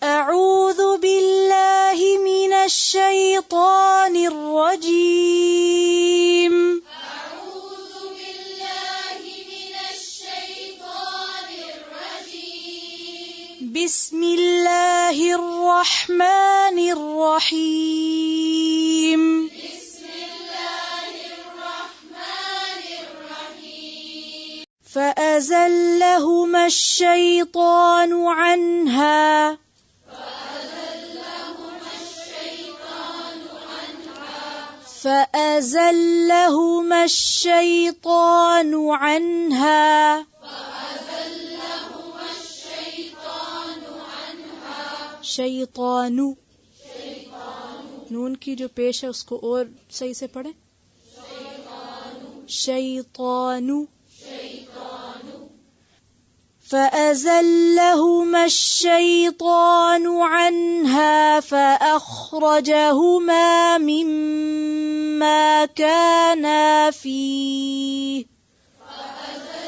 أعوذ بالله من الشيطان الرجيم. أعوذ بالله من الشيطان الرجيم. بسم الله الرحمن الرحيم. بسم الله الرحمن الرحيم. فأزلهما الشيطان عنها فأزلهما الشيطان عنها شیطان نون کی جو پیش ہے اس کو اور صحیح سے پڑھیں. شیطان. فأزلهما الشيطان عنها فأخرجهما مما كانا فيه. فأزلهما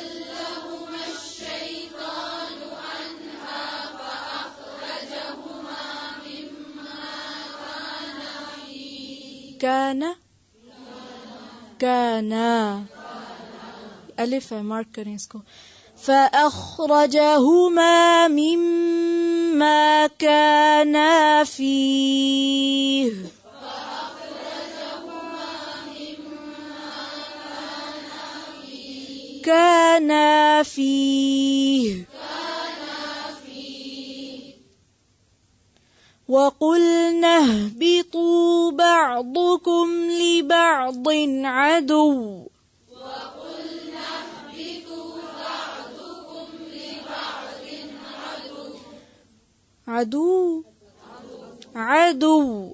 الشيطان عنها فأخرجهما مما كانا فيه. كانا الف ہے مارک کریں اس کو. فأخرجهما مما كانا فيه. كانا فيه. وقلنا اهبطوا بعضكم لبعض عدو. عدو.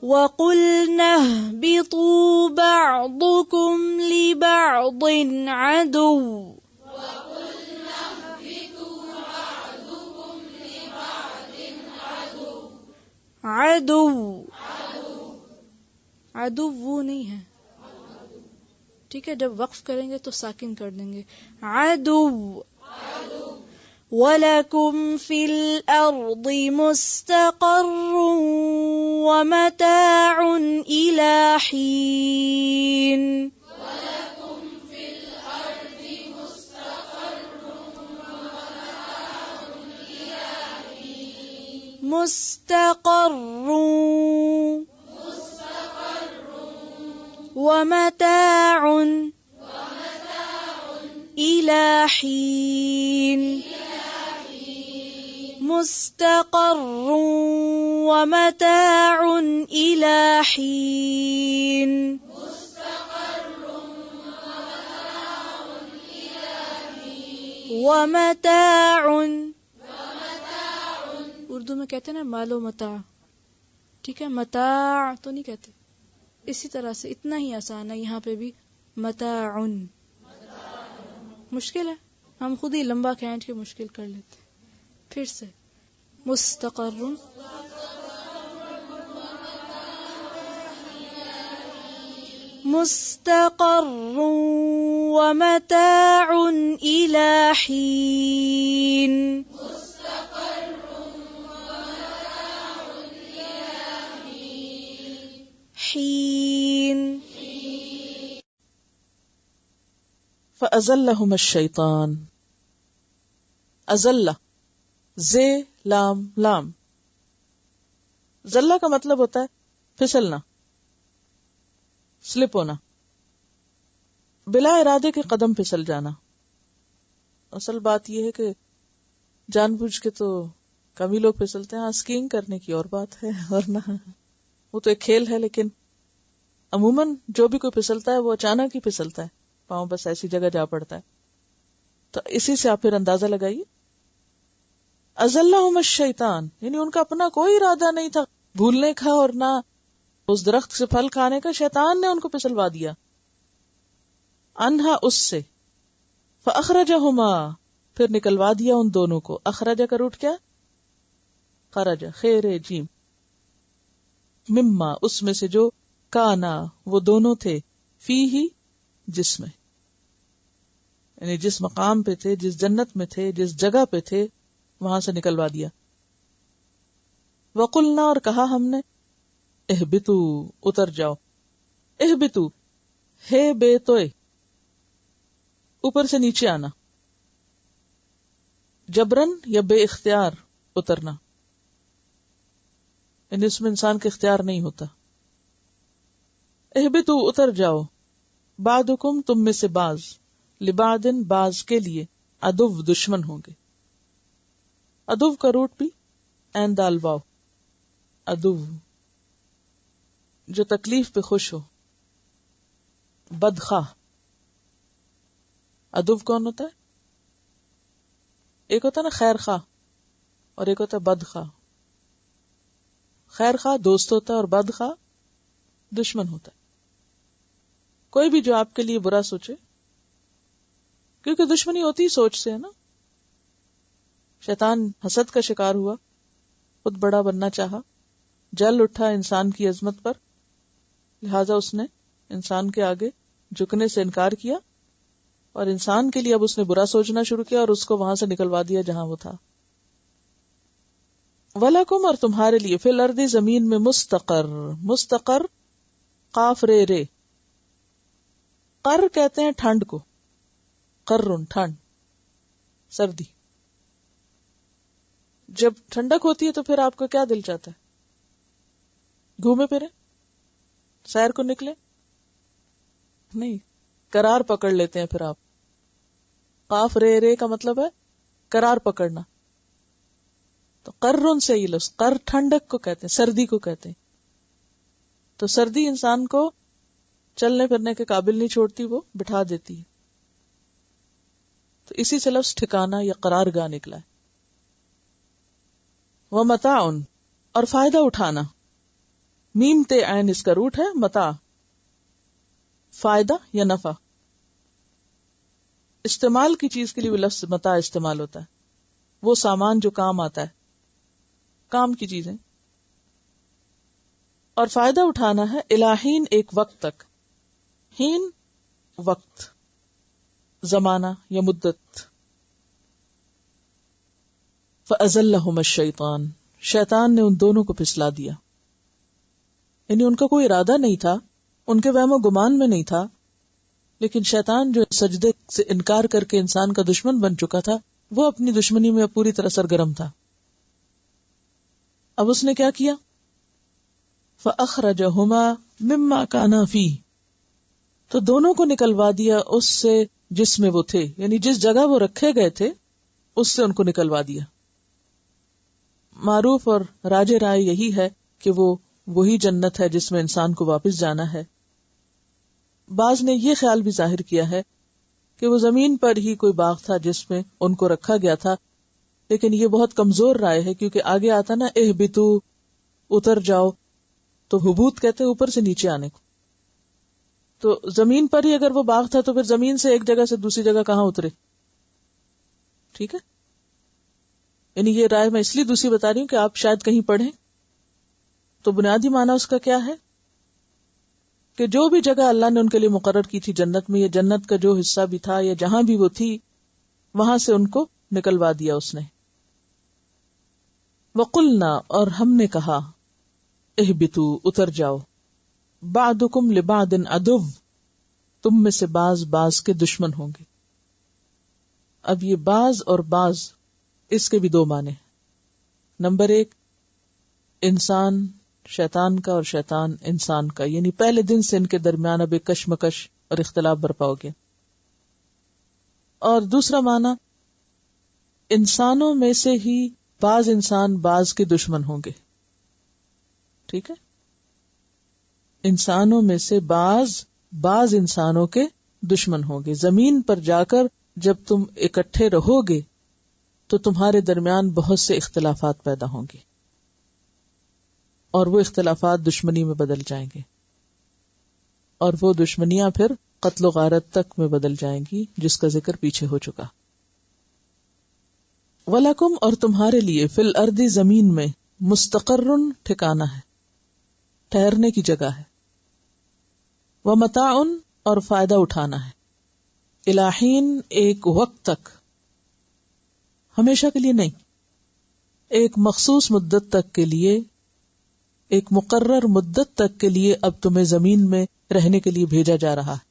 وقلنا اهبطوا بعضكم لبعض عدو. عدو وہ نہیں ہے ٹھیک ہے، جب وقف کریں گے تو ساکن کر دیں گے. عدو. وَلَكُمْ فِي الْأَرْضِ مُسْتَقَرٌّ وَمَتَاعٌ إِلَى حِينٍ. مستقر ومتاع إلى حين. مستقر ومتاع إلى حين. ومتاع اردو میں کہتے ہیں نا مال و متاع، ٹھیک ہے، متاع تو نہیں کہتے. اسی طرح سے اتنا ہی آسان ہے یہاں پہ بھی متاع. مشکل ہے، ہم خود ہی لمبا کھینچ کے مشکل کر لیتے. پھر سے مستقر مستقر ومتاع إلى حين. حين. فأزلهما الشیطان. ازلہ زے لام لام. زلہ کا مطلب ہوتا ہے پھسلنا، سلپ ہونا، بلا ارادے کے قدم پھسل جانا. اصل بات یہ ہے کہ جان بوجھ کے تو کم ہی لوگ پھسلتے ہیں. اسکیئنگ کرنے کی اور بات ہے، ورنہ وہ تو ایک کھیل ہے، لیکن عموماً جو بھی کوئی پھسلتا ہے وہ اچانک ہی پھسلتا ہے، پاؤں بس ایسی جگہ جا پڑتا ہے. تو اسی سے آپ پھر اندازہ لگائیے. ازلہم الشیطان یعنی ان کا اپنا کوئی ارادہ نہیں تھا بھولنے کا اور نہ اس درخت سے پھل کھانے کا، شیطان نے ان کو پھسلوا دیا. انہا اس سے، فاخرجہما پھر نکلوا دیا ان دونوں کو. اخرجہ کا روٹ کیا؟ خرج، خیر جیم. مما اس میں سے جو، کانا وہ دونوں تھے، فی ہی جس میں، یعنی جس مقام پہ تھے، جس جنت میں تھے، جس جگہ پہ تھے، وہاں سے نکلوا دیا. وقلنا اور کہا ہم نے اہبتو اتر جاؤ. اہبتو ہے بے توئے اوپر سے نیچے آنا، جبرن یا بے اختیار اترنا، یعنی اس میں انسان کا اختیار نہیں ہوتا. اہبتو اتر جاؤ، بعدکم تم میں سے بعض، لبعدن بعض کے لیے، عدو دشمن ہوں گے. عدو کا روٹ بھی عین دال واو، عدو جو تکلیف پہ خوش ہو، بدخواہ. عدو کون ہوتا ہے؟ ایک ہوتا ہے نا خیر خواہ اور ایک ہوتا ہے بدخواہ. خیر خواہ دوست ہوتا ہے اور بدخواہ دشمن ہوتا ہے. کوئی بھی جو آپ کے لیے برا سوچے، کیونکہ دشمنی ہوتی ہی سوچ سے ہے نا. شیطان حسد کا شکار ہوا، خود بڑا بننا چاہا، جل اٹھا انسان کی عظمت پر، لہذا اس نے انسان کے آگے جھکنے سے انکار کیا اور انسان کے لیے اب اس نے برا سوچنا شروع کیا اور اس کو وہاں سے نکلوا دیا جہاں وہ تھا. وَلَكُمْ اور تمہارے لیے فی الارض زمین میں مستقر، مستقر قاف رے رے، قر کہتے ہیں ٹھنڈ کو، قرن ٹھنڈ، سردی. جب ٹھنڈک ہوتی ہے تو پھر آپ کو کیا دل چاہتا ہے؟ گھومے پھرے، سیر کو نکلے؟ نہیں، قرار پکڑ لیتے ہیں پھر آپ. قاف رے رے کا مطلب ہے قرار پکڑنا. تو قرن سے یہ لفظ، قر ٹھنڈک کو کہتے ہیں، سردی کو کہتے ہیں. تو سردی انسان کو چلنے پھرنے کے قابل نہیں چھوڑتی، وہ بٹھا دیتی ہے. تو اسی سے لفظ ٹھکانا یا قرار گاہ نکلا ہے. وَمَتَاعٌ اور فائدہ اٹھانا، میم تے عین اس کا روٹ ہے متاع، فائدہ یا نفع. استعمال کی چیز کے لیے وہ لفظ متاع استعمال ہوتا ہے، وہ سامان جو کام آتا ہے، کام کی چیزیں. اور فائدہ اٹھانا ہے الہین ایک وقت تک. ہین وقت، زمانہ یا مدت. فَأَزَلَّهُمَا الشَّيْطَانُ شیطان نے ان دونوں کو پھسلا دیا. یعنی ان کا کوئی ارادہ نہیں تھا، ان کے وہم و گمان میں نہیں تھا، لیکن شیطان جو سجدے سے انکار کر کے انسان کا دشمن بن چکا تھا، وہ اپنی دشمنی میں پوری طرح سرگرم تھا. اب اس نے کیا کیا؟ فَأَخْرَجَهُمَا مِمَّا كَانَا فِيهِ تو دونوں کو نکلوا دیا اس سے جس میں وہ تھے، یعنی جس جگہ وہ رکھے گئے تھے اس سے ان کو نکلوا دیا. معروف اور راج رائے یہی ہے کہ وہ وہی جنت ہے جس میں انسان کو واپس جانا ہے. بعض نے یہ خیال بھی ظاہر کیا ہے کہ وہ زمین پر ہی کوئی باغ تھا جس میں ان کو رکھا گیا تھا، لیکن یہ بہت کمزور رائے ہے، کیونکہ آگے آتا نا اہبتو اتر جاؤ، تو حبوت کہتے ہیں اوپر سے نیچے آنے کو. تو زمین پر ہی اگر وہ باغ تھا تو پھر زمین سے ایک جگہ سے دوسری جگہ کہاں اترے؟ ٹھیک ہے، یعنی یہ رائے میں اس لیے دوسری بتا رہی ہوں کہ آپ شاید کہیں پڑھیں. تو بنیادی معنی اس کا کیا ہے کہ جو بھی جگہ اللہ نے ان کے لیے مقرر کی تھی جنت میں، یا جنت کا جو حصہ بھی تھا یا جہاں بھی وہ تھی، وہاں سے ان کو نکلوا دیا اس نے. وَقُلْنَا اور ہم نے کہا اہبتو اتر جاؤ، بعدکم لبعد عدو تم میں سے بعض بعض کے دشمن ہوں گے. اب یہ بعض اور بعض اس کے بھی دو معنی. نمبر ایک، انسان شیطان کا اور شیطان انسان کا، یعنی پہلے دن سے ان کے درمیان اب ایک کشمکش اور اختلاف برپا ہو گیا. اور دوسرا معنی، انسانوں میں سے ہی بعض انسان بعض کے دشمن ہوں گے. ٹھیک ہے، انسانوں میں سے بعض انسانوں کے دشمن ہوں گے. زمین پر جا کر جب تم اکٹھے رہو گے تو تمہارے درمیان بہت سے اختلافات پیدا ہوں گے، اور وہ اختلافات دشمنی میں بدل جائیں گے، اور وہ دشمنیاں پھر قتل و غارت تک میں بدل جائیں گی، جس کا ذکر پیچھے ہو چکا. وَلَكُمْ اور تمہارے لیے فی الارض زمین میں مستقرن ٹھکانہ ہے، ٹھہرنے کی جگہ ہے. وَمَتَاعٌ اور فائدہ اٹھانا ہے، الہین ایک وقت تک، ہمیشہ کے لیے نہیں. ایک مخصوص مدت تک کے لیے، ایک مقرر مدت تک کے لیے اب تمہیں زمین میں رہنے کے لیے بھیجا جا رہا ہے.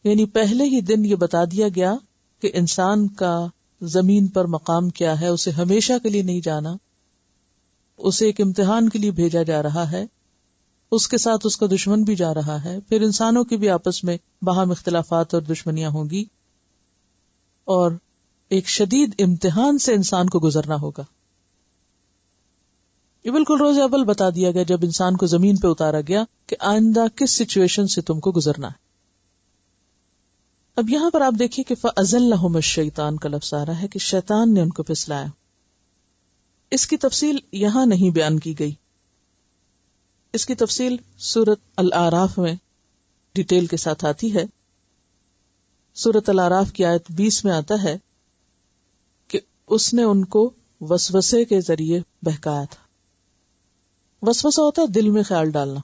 یعنی پہلے ہی دن یہ بتا دیا گیا کہ انسان کا زمین پر مقام کیا ہے، اسے ہمیشہ کے لیے نہیں جانا، اسے ایک امتحان کے لیے بھیجا جا رہا ہے، اس کے ساتھ اس کا دشمن بھی جا رہا ہے، پھر انسانوں کی بھی آپس میں باہم اختلافات اور دشمنیاں ہوں گی، اور ایک شدید امتحان سے انسان کو گزرنا ہوگا. یہ بالکل روز اول بتا دیا گیا جب انسان کو زمین پہ اتارا گیا کہ آئندہ کس سچویشن سے تم کو گزرنا ہے. اب یہاں پر آپ دیکھیے کہ فَأَزَلَّهُمُ الشَّيْطَانُ کا لفظ آ رہا ہے کہ شیطان نے ان کو پھسلایا. اس کی تفصیل یہاں نہیں بیان کی گئی، اس کی تفصیل سورۃ الاعراف میں ڈیٹیل کے ساتھ آتی ہے. سورۃ الاعراف کی آیت 20 میں آتا ہے کہ اس نے ان کو وسوسے کے ذریعے بہکایا تھا. وسوسہ ہوتا ہے دل میں خیال ڈالنا،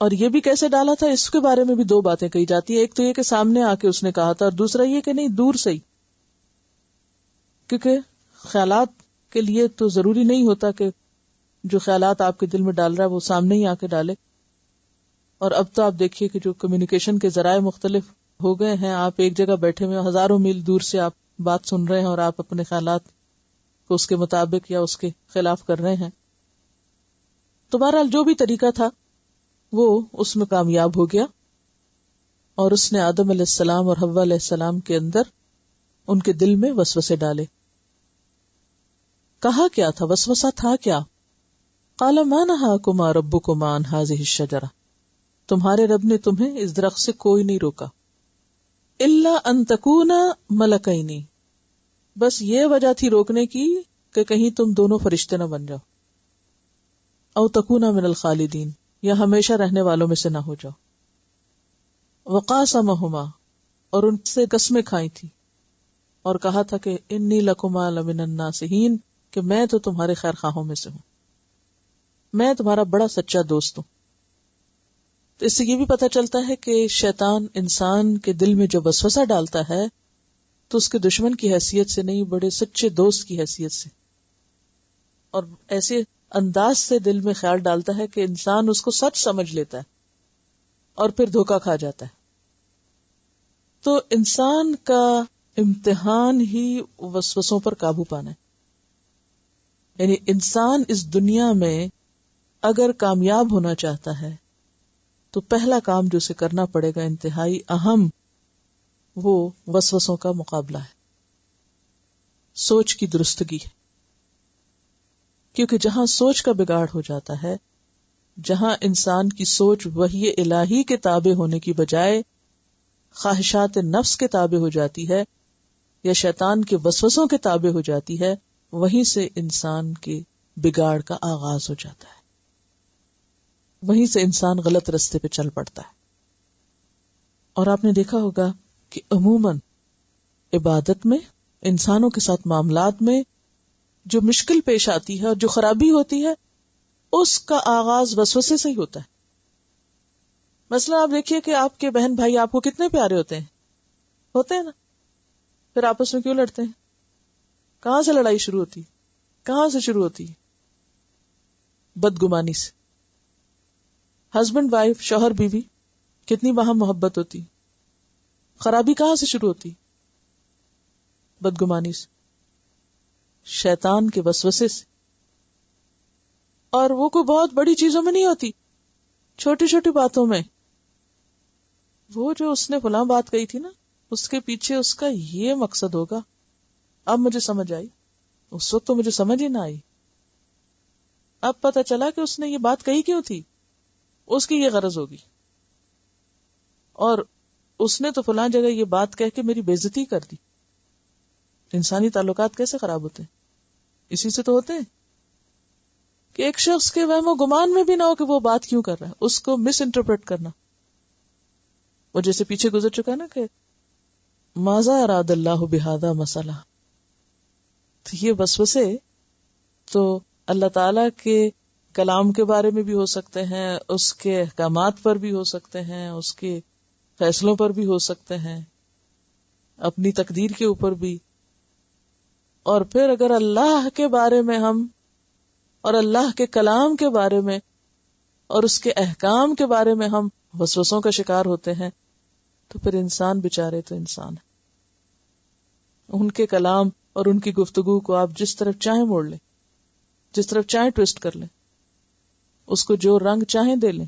اور یہ بھی کیسے ڈالا تھا اس کے بارے میں بھی دو باتیں کہی جاتی ہیں. ایک تو یہ کہ سامنے آ کے اس نے کہا تھا، اور دوسرا یہ کہ نہیں دور سے ہی، کیونکہ خیالات کے لیے تو ضروری نہیں ہوتا کہ جو خیالات آپ کے دل میں ڈال رہا ہے وہ سامنے ہی آ کے ڈالے. اور اب تو آپ دیکھیے کہ جو کمیونیکیشن کے ذرائع مختلف ہو گئے ہیں، آپ ایک جگہ بیٹھے ہوئے ہزاروں میل دور سے آپ بات سن رہے ہیں اور آپ اپنے خیالات کو اس کے مطابق یا اس کے خلاف کر رہے ہیں. تو بہرحال جو بھی طریقہ تھا وہ اس میں کامیاب ہو گیا، اور اس نے آدم علیہ السلام اور حوا علیہ السلام کے اندر ان کے دل میں وسوسے ڈالے. کہا کیا تھا؟ وسوسہ تھا کیا؟ قال ما نہاکما ربکما عن ہذہ الشجرہ، تمہارے رب نے تمہیں اس درخت سے کوئی نہیں روکا، الا ان تکونا ملکین، بس یہ وجہ تھی روکنے کی کہ کہیں تم دونوں فرشتے نہ بن جاؤ، او تکونا من الخالدین، یا ہمیشہ رہنے والوں میں سے نہ ہو جاؤ. وقاسمہما، اور ان سے قسمیں کھائی تھی اور کہا تھا کہ انی لکما لمن الناصحین، کہ میں تو تمہارے خیر خواہوں میں سے ہوں، میں تمہارا بڑا سچا دوست ہوں. تو اس سے یہ بھی پتہ چلتا ہے کہ شیطان انسان کے دل میں جب وسوسہ ڈالتا ہے تو اس کے دشمن کی حیثیت سے نہیں، بڑے سچے دوست کی حیثیت سے، اور ایسے انداز سے دل میں خیال ڈالتا ہے کہ انسان اس کو سچ سمجھ لیتا ہے اور پھر دھوکا کھا جاتا ہے. تو انسان کا امتحان ہی وسوسوں پر قابو پانا ہے. یعنی انسان اس دنیا میں اگر کامیاب ہونا چاہتا ہے تو پہلا کام جو اسے کرنا پڑے گا انتہائی اہم، وہ وسوسوں کا مقابلہ ہے، سوچ کی درستگی ہے. کیونکہ جہاں سوچ کا بگاڑ ہو جاتا ہے، جہاں انسان کی سوچ وحی الہی کے تابع ہونے کی بجائے خواہشات نفس کے تابع ہو جاتی ہے یا شیطان کے وسوسوں کے تابع ہو جاتی ہے، وہیں سے انسان کے بگاڑ کا آغاز ہو جاتا ہے، وہیں سے انسان غلط رستے پہ چل پڑتا ہے. اور آپ نے دیکھا ہوگا کہ عموماً عبادت میں، انسانوں کے ساتھ معاملات میں جو مشکل پیش آتی ہے اور جو خرابی ہوتی ہے، اس کا آغاز وسوسے سے ہی ہوتا ہے. مثلا آپ دیکھیے کہ آپ کے بہن بھائی آپ کو کتنے پیارے ہوتے ہیں نا، پھر آپس میں کیوں لڑتے ہیں؟ کہاں سے لڑائی شروع ہوتی؟ کہاں سے شروع ہوتی؟ بدگمانی سے. ہسبینڈ وائف، شوہر بیوی، کتنی باہم محبت ہوتی، خرابی کہاں سے شروع ہوتی؟ بدگمانی سے، شیطان کے وسوسے سے. اور وہ کوئی بہت بڑی چیزوں میں نہیں ہوتی، چھوٹی چھوٹی باتوں میں. وہ جو اس نے فلاں بات کہی تھی نا، اس کے پیچھے اس کا یہ مقصد ہوگا، اب مجھے سمجھ آئی، اس وقت تو مجھے سمجھ ہی نہ آئی، اب پتہ چلا کہ اس نے یہ بات کہی کیوں تھی، اس کی یہ غرض ہوگی، اور اس نے تو فلاں جگہ یہ بات کہہ کے میری بے عزتی کر دی. انسانی تعلقات کیسے خراب ہوتے ہیں؟ اسی سے تو ہوتے ہیں کہ ایک شخص کے وہم و گمان میں بھی نہ ہو کہ وہ بات کیوں کر رہا ہے، اس کو مس انٹرپریٹ کرنا. وہ جیسے پیچھے گزر چکا نا کہ ماذا اراد اللہ بہذا مسئلہ، تو یہ وسوسے تو اللہ تعالی کے کلام کے بارے میں بھی ہو سکتے ہیں، اس کے احکامات پر بھی ہو سکتے ہیں، اس کے فیصلوں پر بھی ہو سکتے ہیں، اپنی تقدیر کے اوپر بھی. اور پھر اگر اللہ کے بارے میں ہم اور اللہ کے کلام کے بارے میں اور اس کے احکام کے بارے میں ہم وسوسوں کا شکار ہوتے ہیں تو پھر انسان بےچارے تو انسان ہے. ان کے کلام اور ان کی گفتگو کو آپ جس طرف چاہیں موڑ لیں, جس طرف چاہیں ٹویسٹ کر لیں, اس کو جو رنگ چاہیں دے لیں,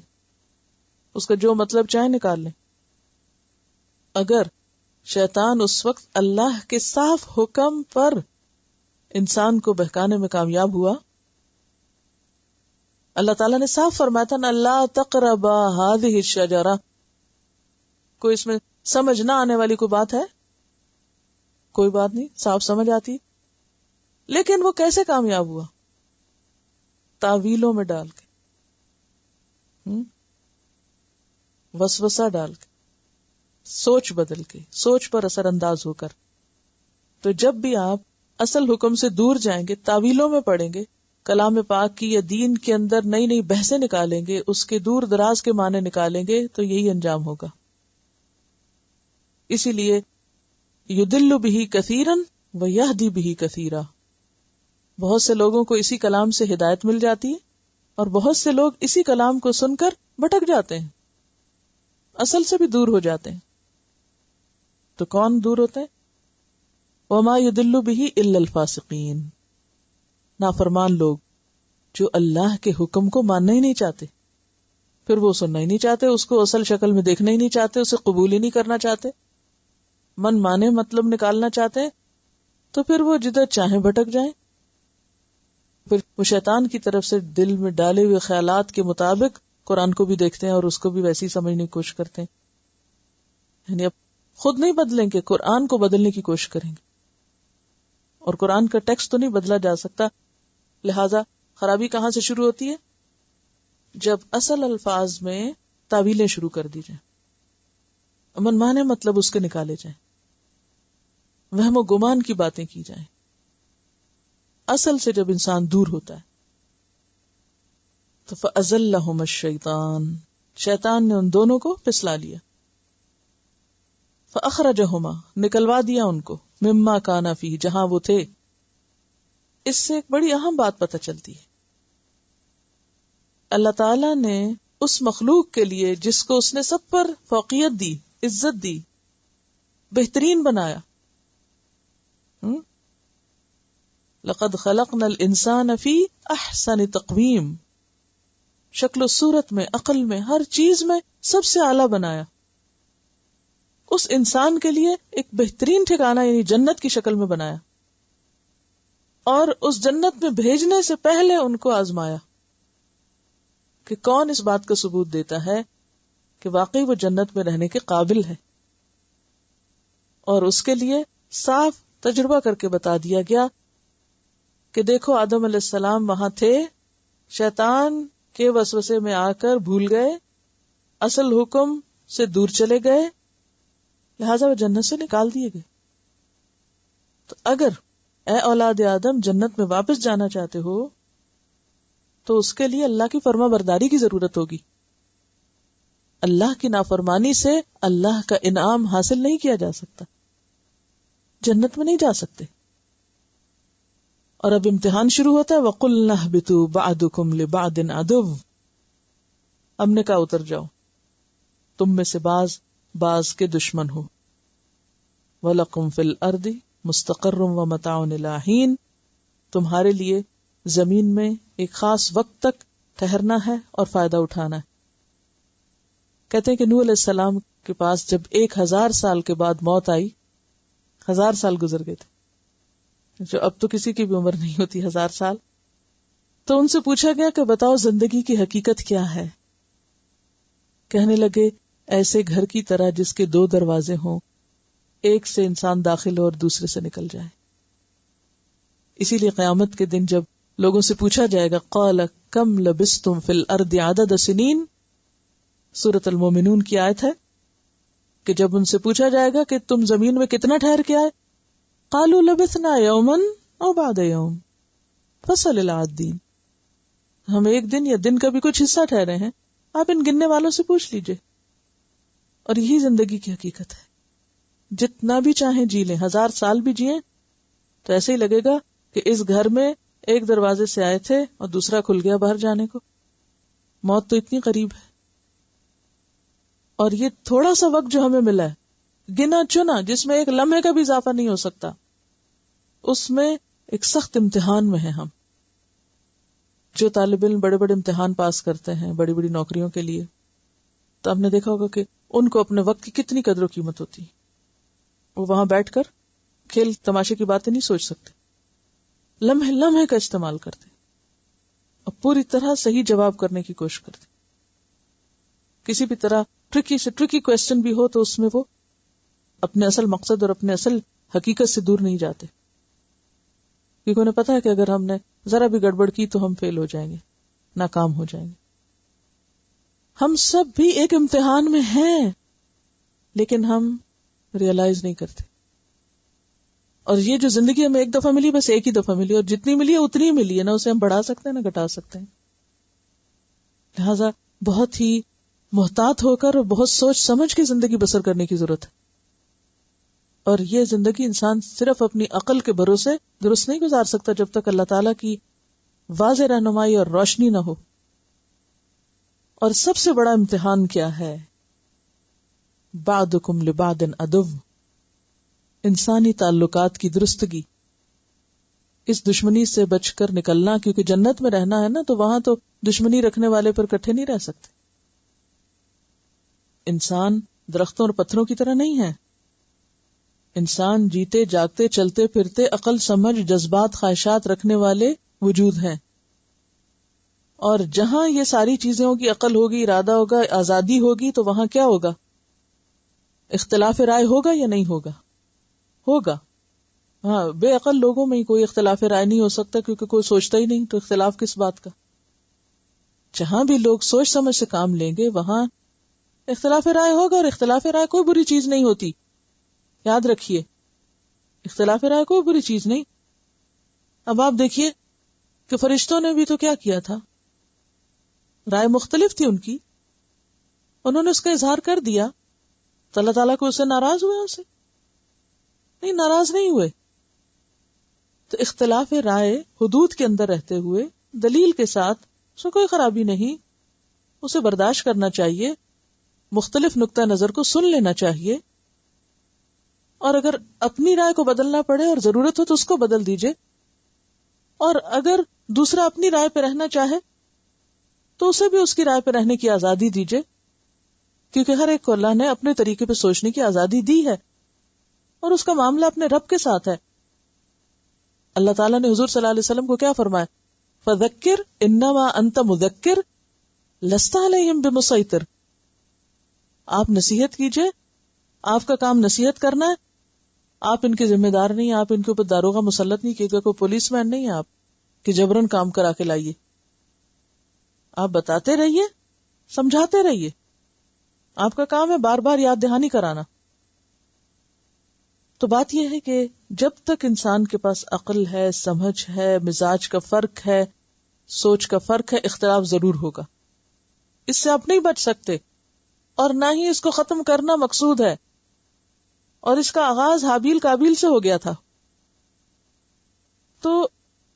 اس کا جو مطلب چاہیں نکال لیں. اگر شیطان اس وقت اللہ کے صاف حکم پر انسان کو بہکانے میں کامیاب ہوا, اللہ تعالیٰ نے صاف فرمایا تھا نا اللہ تقربا هذه الشجرہ, کوئی اس میں سمجھ نہ آنے والی کوئی بات ہے؟ کوئی بات نہیں, صاف سمجھ آتی. لیکن وہ کیسے کامیاب ہوا؟ تعویلوں میں ڈال کے, وسوسہ ڈال کے, سوچ بدل کے, سوچ پر اثر انداز ہو کر. تو جب بھی آپ اصل حکم سے دور جائیں گے, تعویلوں میں پڑیں گے, کلام پاک کی یا دین کے اندر نئی نئی بحثیں نکالیں گے, اس کے دور دراز کے معنی نکالیں گے, تو یہی انجام ہوگا. اسی لیے یدل بہ کثیرا ویہدی بہ کثیرا, بہت سے لوگوں کو اسی کلام سے ہدایت مل جاتی ہے اور بہت سے لوگ اسی کلام کو سن کر بھٹک جاتے ہیں, اصل سے بھی دور ہو جاتے ہیں. تو کون دور ہوتے ہیں؟ وما یدل بہ الا الفاسقین, نافرمان لوگ جو اللہ کے حکم کو ماننا ہی نہیں چاہتے, پھر وہ سننا ہی نہیں چاہتے, اس کو اصل شکل میں دیکھنا ہی نہیں چاہتے, اسے قبول ہی نہیں کرنا چاہتے, من مانے مطلب نکالنا چاہتے, تو پھر وہ جدھر چاہیں بھٹک جائیں. پھر وہ شیطان کی طرف سے دل میں ڈالے ہوئے خیالات کے مطابق قرآن کو بھی دیکھتے ہیں اور اس کو بھی ویسے ہی سمجھنے کی کوشش کرتے ہیں. یعنی اب خود نہیں بدلیں گے, قرآن کو بدلنے کی کوشش کریں گے, اور قرآن کا ٹیکسٹ تو نہیں بدلا جا سکتا. لہذا خرابی کہاں سے شروع ہوتی ہے؟ جب اصل الفاظ میں تعویلیں شروع کر دی جائیں, من مانے مطلب اس کے نکالے جائیں, وہم و گمان کی باتیں کی جائیں. اصل سے جب انسان دور ہوتا ہے تو فَأَزَلَّهُمَ الشَّيْطَانُ, شیطان نے ان دونوں کو پھسلا لیا. فَأَخْرَجَهُمَا, نکلوا دیا ان کو, مِمَّا كَانَ فِيهِ, جہاں وہ تھے. اس سے ایک بڑی اہم بات پتہ چلتی ہے, اللہ تعالی نے اس مخلوق کے لیے جس کو اس نے سب پر فوقیت دی, عزت دی, بہترین بنایا. لقد خلقنا الانسان فی احسن تقویم, شکل و صورت میں, عقل میں, ہر چیز میں سب سے اعلیٰ بنایا. اس انسان کے لیے ایک بہترین ٹھکانہ یعنی جنت کی شکل میں بنایا, اور اس جنت میں بھیجنے سے پہلے ان کو آزمایا کہ کون اس بات کا ثبوت دیتا ہے کہ واقعی وہ جنت میں رہنے کے قابل ہے. اور اس کے لیے صاف تجربہ کر کے بتا دیا گیا کہ دیکھو آدم علیہ السلام وہاں تھے, شیطان کے وسوسے میں آ کر بھول گئے, اصل حکم سے دور چلے گئے, لہذا وہ جنت سے نکال دیے گئے. تو اگر اے اولاد آدم جنت میں واپس جانا چاہتے ہو تو اس کے لیے اللہ کی فرما برداری کی ضرورت ہوگی. اللہ کی نافرمانی سے اللہ کا انعام حاصل نہیں کیا جا سکتا, جنت میں نہیں جا سکتے. اور اب امتحان شروع ہوتا ہے, وَقُلْنَا اهْبِطُوا بَعْضُكُمْ لِبَعْضٍ عَدُوٌّ, ہم نے کہا اتر جاؤ, تم میں سے بعض کے دشمن ہو. وَلَكُمْ فِي الْأَرْضِ مُسْتَقَرٌّ وَمَتَاعٌ إِلَىٰ حِينٍ, تمہارے لیے زمین میں ایک خاص وقت تک ٹھہرنا ہے اور فائدہ اٹھانا ہے. کہتے ہیں کہ نوح علیہ السلام کے پاس جب 1000 سال کے بعد موت آئی, 1000 سال گزر گئے تھے, جو اب تو کسی کی بھی عمر نہیں ہوتی 1000 سال, تو ان سے پوچھا گیا کہ بتاؤ زندگی کی حقیقت کیا ہے. کہنے لگے ایسے گھر کی طرح جس کے 2 دروازے ہوں, ایک سے انسان داخل ہو اور دوسرے سے نکل جائے. اسی لیے قیامت کے دن جب لوگوں سے پوچھا جائے گا قال کم لبستم فی الارض عدد سنین, سورۃ المومنون کی آیت ہے کہ جب ان سے پوچھا جائے گا کہ تم زمین میں کتنا ٹھہر کے آئے, قالوا لبثنا یوما او بعد یوم فصل العادین, ہم ایک دن یا دن کا بھی کچھ حصہ ٹھہرے ہیں, آپ ان گننے والوں سے پوچھ لیجئے. اور یہی زندگی کی حقیقت ہے, جتنا بھی چاہیں جی لیں, 1000 سال بھی جیئیں تو ایسے ہی لگے گا کہ اس گھر میں ایک دروازے سے آئے تھے اور دوسرا کھل گیا باہر جانے کو. موت تو اتنی قریب ہے. اور یہ تھوڑا سا وقت جو ہمیں ملا ہے گنا چنا، جس میں ایک لمحے کا بھی اضافہ نہیں ہو سکتا، اس میں ایک سخت امتحان میں ہیں ہم. جو طالب علم بڑے بڑے امتحان پاس کرتے ہیں بڑی بڑی نوکریوں کے لیے، تو ہم نے دیکھا ہوگا کہ ان کو اپنے وقت کی کتنی قدر و قیمت ہوتی. وہ وہاں بیٹھ کر کھیل تماشے کی باتیں نہیں سوچ سکتے، لمحے لمحے کا استعمال کرتے اور پوری طرح صحیح جواب کرنے کی کوشش کرتے. کسی بھی طرح ٹرکی سے ٹرکی کویسچن بھی ہو تو اس میں وہ اپنے اصل مقصد اور اپنے اصل حقیقت سے دور نہیں جاتے، کیونکہ انہیں پتا ہے کہ اگر ہم نے ذرا بھی گڑبڑ کی تو ہم فیل ہو جائیں گے، ناکام ہو جائیں گے. ہم سب بھی ایک امتحان میں ہیں، لیکن ہم ریئلائز نہیں کرتے. اور یہ جو زندگی ہمیں ایک دفعہ ملی، بس ایک ہی دفعہ ملی، اور جتنی ملی ہے اتنی ہی ملی ہے، نہ اسے ہم بڑھا سکتے ہیں نہ گھٹا سکتے ہیں. لہذا بہت ہی محتاط ہو کر اور بہت سوچ سمجھ کے زندگی بسر کرنے کی ضرورت ہے. اور یہ زندگی انسان صرف اپنی عقل کے بھروسے درست نہیں گزار سکتا جب تک اللہ تعالیٰ کی واضح رہنمائی اور روشنی نہ ہو. اور سب سے بڑا امتحان کیا ہے؟ بعضکم لبعض عدو، انسانی تعلقات کی درستگی. اس دشمنی سے بچ کر نکلنا، کیونکہ جنت میں رہنا ہے نا، تو وہاں تو دشمنی رکھنے والے پر اکٹھے نہیں رہ سکتے. انسان درختوں اور پتھروں کی طرح نہیں ہے. انسان جیتے جاگتے چلتے پھرتے عقل سمجھ جذبات خواہشات رکھنے والے وجود ہیں. اور جہاں یہ ساری چیزیں ہوگی، عقل ہوگی، ارادہ ہوگا، آزادی ہوگی، تو وہاں کیا ہوگا؟ اختلاف رائے ہوگا یا نہیں ہوگا؟ ہوگا. ہاں، بے عقل لوگوں میں ہی کوئی اختلاف رائے نہیں ہو سکتا، کیونکہ کوئی سوچتا ہی نہیں، تو اختلاف کس بات کا؟ جہاں بھی لوگ سوچ سمجھ سے کام لیں گے وہاں اختلاف رائے ہوگا. اور اختلاف رائے کوئی بری چیز نہیں ہوتی، یاد رکھیے، اختلاف رائے کوئی بری چیز نہیں. اب آپ دیکھیے کہ فرشتوں نے بھی تو کیا کیا تھا، رائے مختلف تھی ان کی، انہوں نے اس کا اظہار کر دیا، تو اللہ تعالیٰ کو اس سے ناراض ہوئے؟ اسے نہیں، ناراض نہیں ہوئے. تو اختلاف رائے حدود کے اندر رہتے ہوئے دلیل کے ساتھ، اس میں کوئی خرابی نہیں، اسے برداشت کرنا چاہیے، مختلف نقطہ نظر کو سن لینا چاہیے، اور اگر اپنی رائے کو بدلنا پڑے اور ضرورت ہو تو اس کو بدل دیجئے، اور اگر دوسرا اپنی رائے پہ رہنا چاہے تو اسے بھی اس کی رائے پہ رہنے کی آزادی دیجئے، کیونکہ ہر ایک کو اللہ نے اپنے طریقے پہ سوچنے کی آزادی دی ہے، اور اس کا معاملہ اپنے رب کے ساتھ ہے. اللہ تعالیٰ نے حضور صلی اللہ علیہ وسلم کو کیا فرمایا؟ فَذَكِّرْ إِنَّمَا أَنْتَ مُذَكِّرْ لَسْتَ عَلَيْهِمْ بِمُسَيْطِرْ. آپ نصیحت کیجئے، آپ کا کام نصیحت کرنا ہے، آپ ان کے ذمہ دار نہیں، آپ ان کے اوپر داروغہ مسلط نہیں کیے گا، کوئی پولیس مین نہیں ہے آپ کہ جبرن کام کرا کے لائیے. آپ بتاتے رہیے، سمجھاتے رہیے، آپ کا کام ہے بار بار یاد دہانی کرانا. تو بات یہ ہے کہ جب تک انسان کے پاس عقل ہے، سمجھ ہے، مزاج کا فرق ہے، سوچ کا فرق ہے، اختلاف ضرور ہوگا. اس سے آپ نہیں بچ سکتے، اور نہ ہی اس کو ختم کرنا مقصود ہے. اور اس کا آغاز حابیل قابیل سے ہو گیا تھا. تو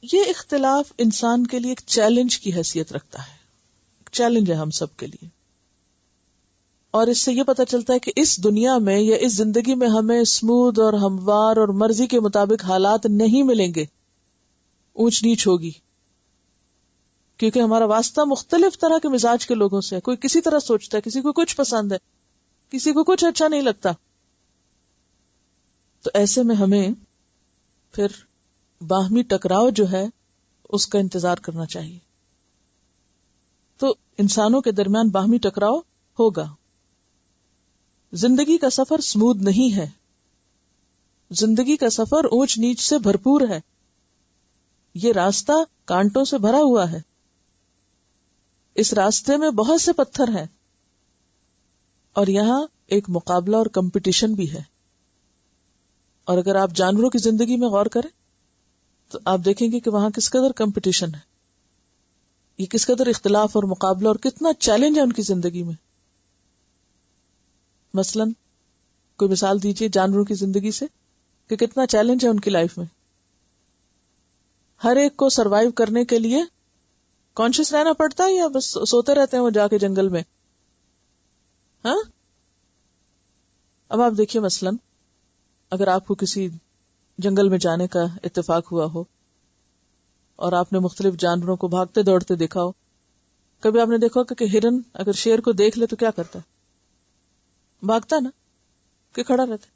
یہ اختلاف انسان کے لیے ایک چیلنج کی حیثیت رکھتا ہے، ایک چیلنج ہے ہم سب کے لیے. اور اس سے یہ پتہ چلتا ہے کہ اس دنیا میں یا اس زندگی میں ہمیں سمودھ اور ہموار اور مرضی کے مطابق حالات نہیں ملیں گے، اونچ نیچ ہوگی، کیونکہ ہمارا واسطہ مختلف طرح کے مزاج کے لوگوں سے ہے. کوئی کسی طرح سوچتا ہے، کسی کو کچھ پسند ہے، کسی کو کچھ اچھا نہیں لگتا. تو ایسے میں ہمیں پھر باہمی ٹکراؤ جو ہے اس کا انتظار کرنا چاہیے. تو انسانوں کے درمیان باہمی ٹکراؤ ہوگا. زندگی کا سفر سمودھ نہیں ہے، زندگی کا سفر اونچ نیچ سے بھرپور ہے. یہ راستہ کانٹوں سے بھرا ہوا ہے، اس راستے میں بہت سے پتھر ہیں، اور یہاں ایک مقابلہ اور کمپٹیشن بھی ہے. اور اگر آپ جانوروں کی زندگی میں غور کریں تو آپ دیکھیں گے کہ وہاں کس قدر کمپٹیشن ہے، یہ کس قدر اختلاف اور مقابلہ اور کتنا چیلنج ہے ان کی زندگی میں. مثلاً کوئی مثال دیجئے جانوروں کی زندگی سے کہ کتنا چیلنج ہے ان کی لائف میں. ہر ایک کو سروائیو کرنے کے لیے کانشیس رہنا پڑتا ہے یا بس سوتے رہتے ہیں وہ جا کے جنگل میں؟ ہاں، اب آپ دیکھیے مثلاً اگر آپ کو کسی جنگل میں جانے کا اتفاق ہوا ہو اور آپ نے مختلف جانوروں کو بھاگتے دوڑتے دیکھا ہو، کبھی آپ نے دیکھا کہ ہرن اگر شیر کو دیکھ لے تو کیا کرتا ہے؟ بھاگتا نا کہ کھڑا رہتا ہے؟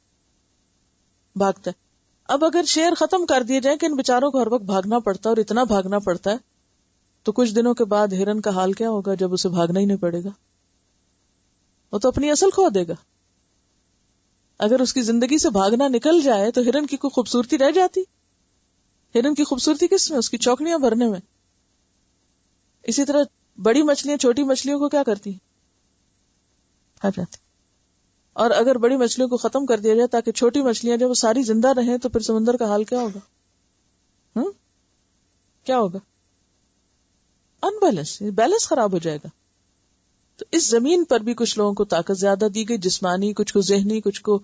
بھاگتا ہے۔ اب اگر شیر ختم کر دیے جائیں کہ ان بیچاروں کو ہر وقت بھاگنا پڑتا ہے اور اتنا بھاگنا پڑتا ہے، تو کچھ دنوں کے بعد ہرن کا حال کیا ہوگا جب اسے بھاگنا ہی نہیں پڑے گا؟ وہ تو اپنی اصل کھو دے گا۔ اگر اس کی زندگی سے بھاگنا نکل جائے تو ہرن کی کوئی خوبصورتی رہ جاتی؟ ہرن کی خوبصورتی کس میں؟ اس کی چوکڑیاں بھرنے میں۔ اسی طرح بڑی مچھلیاں چھوٹی مچھلیوں کو کیا کرتی؟ کھا جاتی۔ اور اگر بڑی مچھلیوں کو ختم کر دیا جائے تاکہ چھوٹی مچھلیاں جب وہ ساری زندہ رہیں تو پھر سمندر کا حال کیا ہوگا؟ کیا ہوگا؟ انبیلنس، بیلنس خراب ہو جائے گا۔ تو اس زمین پر بھی کچھ لوگوں کو طاقت زیادہ دی گئی، جسمانی، کچھ کو ذہنی، کچھ کو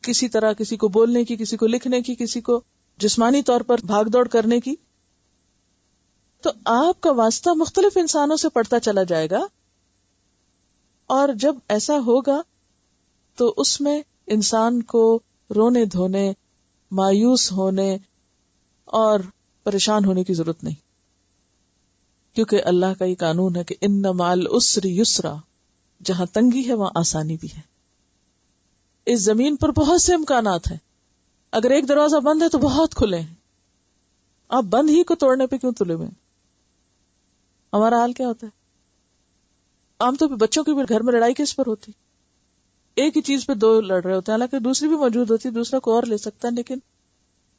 کسی طرح، کسی کو بولنے کی، کسی کو لکھنے کی، کسی کو جسمانی طور پر بھاگ دوڑ کرنے کی۔ تو آپ کا واسطہ مختلف انسانوں سے پڑتا چلا جائے گا، اور جب ایسا ہوگا تو اس میں انسان کو رونے دھونے، مایوس ہونے اور پریشان ہونے کی ضرورت نہیں، کیونکہ اللہ کا یہ قانون ہے کہ ان مع العسر یسرا، جہاں تنگی ہے وہاں آسانی بھی ہے۔ اس زمین پر بہت سے امکانات ہیں، اگر ایک دروازہ بند ہے تو بہت کھلے ہیں، آپ بند ہی کو توڑنے پہ کیوں تلے ہوئے؟ ہمارا حال کیا ہوتا ہے؟ عام طور پہ بچوں کی بھی گھر میں لڑائی کس پر ہوتی؟ ایک ہی چیز پہ دو لڑ رہے ہوتے ہیں، حالانکہ دوسری بھی موجود ہوتی، دوسرا کو اور لے سکتا ہے، لیکن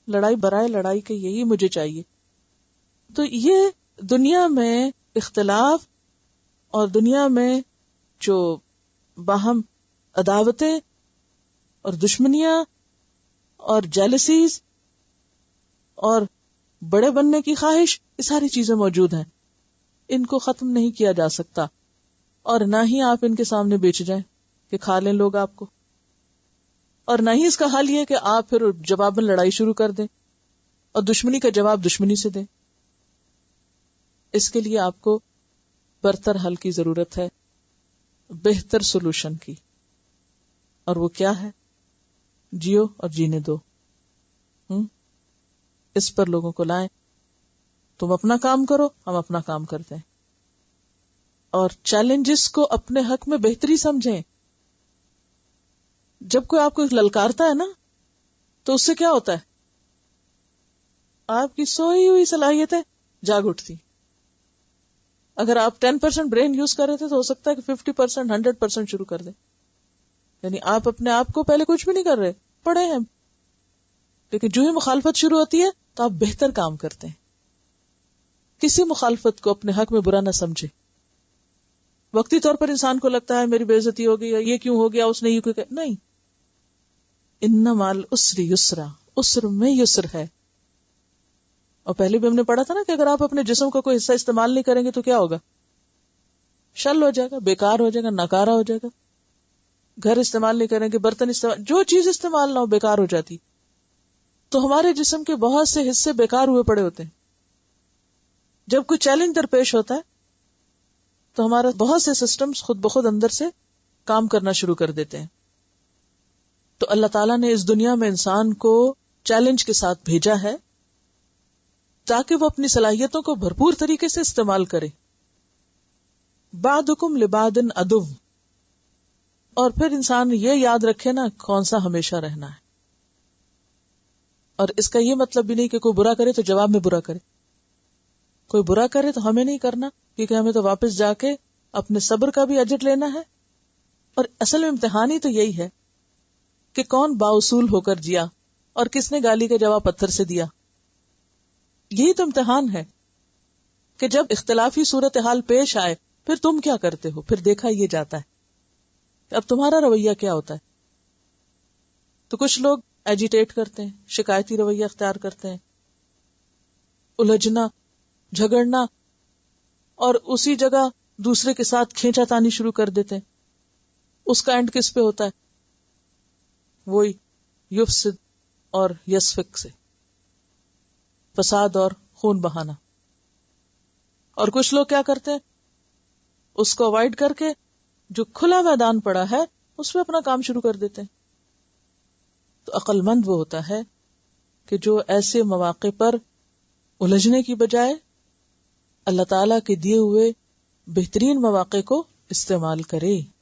لڑائی برائے لڑائی کے یہی مجھے چاہیے۔ تو یہ دنیا میں اختلاف اور دنیا میں جو باہم عداوتیں اور دشمنیاں اور جیلسیز اور بڑے بننے کی خواہش، یہ ساری چیزیں موجود ہیں، ان کو ختم نہیں کیا جا سکتا، اور نہ ہی آپ ان کے سامنے بیچ جائیں کہ کھا لیں لوگ آپ کو، اور نہ ہی اس کا حل یہ کہ آپ پھر جواباً لڑائی شروع کر دیں اور دشمنی کا جواب دشمنی سے دیں۔ اس کے لیے آپ کو برتر حل کی ضرورت ہے، بہتر سولوشن کی، اور وہ کیا ہے؟ جیو اور جینے دو۔ اس پر لوگوں کو لائیں، تم اپنا کام کرو، ہم اپنا کام کرتے ہیں، اور چیلنجز کو اپنے حق میں بہتری سمجھیں۔ جب کوئی آپ کو للکارتا ہے نا تو اس سے کیا ہوتا ہے؟ آپ کی سوئی ہوئی صلاحیتیں جاگ اٹھتی۔ اگر آپ 10% برین یوز کر رہے تھے تو ہو سکتا ہے کہ 50%، 100% شروع کر دیں، یعنی آپ اپنے آپ کو پہلے کچھ بھی نہیں کر رہے، پڑے ہیں، لیکن جو ہی مخالفت شروع ہوتی ہے تو آپ بہتر کام کرتے ہیں۔ کسی مخالفت کو اپنے حق میں برا نہ سمجھے۔ وقتی طور پر انسان کو لگتا ہے میری بے عزتی ہو گئی، یا یہ کیوں ہو گیا، اس نے یہ کیوں، نہیں، ان مع العسر یسرا، عسر میں یسر ہے۔ اور پہلے بھی ہم نے پڑھا تھا نا کہ اگر آپ اپنے جسم کا کوئی حصہ استعمال نہیں کریں گے تو کیا ہوگا؟ شل ہو جائے گا، بیکار ہو جائے گا، ناکارہ ہو جائے گا۔ گھر استعمال نہیں کریں گے، برتن استعمال، جو چیز استعمال نہ ہو بیکار ہو جاتی۔ تو ہمارے جسم کے بہت سے حصے بیکار ہوئے پڑے ہوتے ہیں۔ جب کوئی چیلنج درپیش ہوتا ہے تو ہمارا بہت سے سسٹمز خود بخود اندر سے کام کرنا شروع کر دیتے ہیں۔ تو اللہ تعالیٰ نے اس دنیا میں انسان کو چیلنج کے ساتھ بھیجا ہے تاکہ وہ اپنی صلاحیتوں کو بھرپور طریقے سے استعمال کرے۔ بعضکم لبعض عدو، اور پھر انسان یہ یاد رکھے نا کون سا ہمیشہ رہنا ہے۔ اور اس کا یہ مطلب بھی نہیں کہ کوئی برا کرے تو جواب میں برا کرے، کوئی برا کرے تو ہمیں نہیں کرنا، کیونکہ ہمیں تو واپس جا کے اپنے صبر کا بھی اجر لینا ہے۔ اور اصل میں امتحان ہی تو یہی ہے کہ کون بااصول ہو کر جیا اور کس نے گالی کا جواب پتھر سے دیا۔ یہی تو امتحان ہے کہ جب اختلافی صورتحال پیش آئے پھر تم کیا کرتے ہو، پھر دیکھا یہ جاتا ہے کہ اب تمہارا رویہ کیا ہوتا ہے۔ تو کچھ لوگ ایجیٹیٹ کرتے ہیں، شکایتی رویہ اختیار کرتے ہیں، الجھنا، جھگڑنا، اور اسی جگہ دوسرے کے ساتھ کھینچا تانی شروع کر دیتے ہیں۔ اس کا اینڈ کس پہ ہوتا ہے؟ وہی یفسد اور یسفک سے۔ فساد اور خون بہانا. اور کچھ لوگ کیا کرتے ہیں، اس کو اوائڈ کر کے جو کھلا میدان پڑا ہے اس پہ اپنا کام شروع کر دیتے ہیں. تو عقل مند وہ ہوتا ہے کہ جو ایسے مواقع پر الجھنے کی بجائے اللہ تعالی کے دیے ہوئے بہترین مواقع کو استعمال کرے.